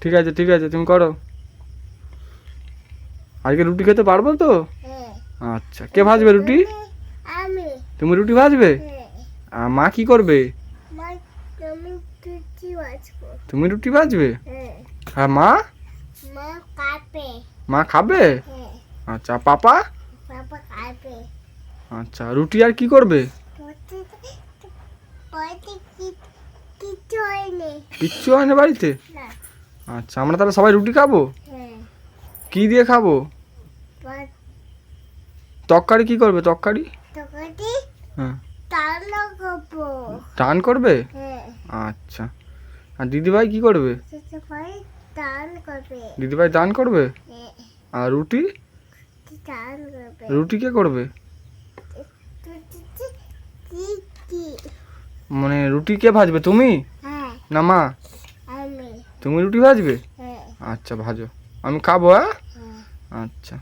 ঠিক আছে ঠিক আছে, তুমি করো। আজকে রুটি খেতে পারবো তো? আচ্ছা, কে ভাজবে রুটি? তুমি রুটি ভাজবে? মা কি করবে? তুমি রুটি ভাজবে? আর মা? মা খাবে? আচ্ছা, পাপা? আচ্ছা, রুটি আর কি করবে? কিচ্ছু হয় না বাড়িতে? আচ্ছা, আমরা তাহলে সবাই রুটি খাবো? কি দিয়ে খাবো? তরকারি কি করবে? তরকারি? হ্যাঁ, টান করবে? আচ্ছা, আর দিদিভাই কি করবে? দিদিভাই দান করবে। আর রুটি? রুটি কে করবে? মানে রুটি কে ভাজবে, তুমি না মা? তুমি রুটি ভাজবে? আচ্ছা ভাজো, আমি খাবো। হ্যাঁ, আচ্ছা।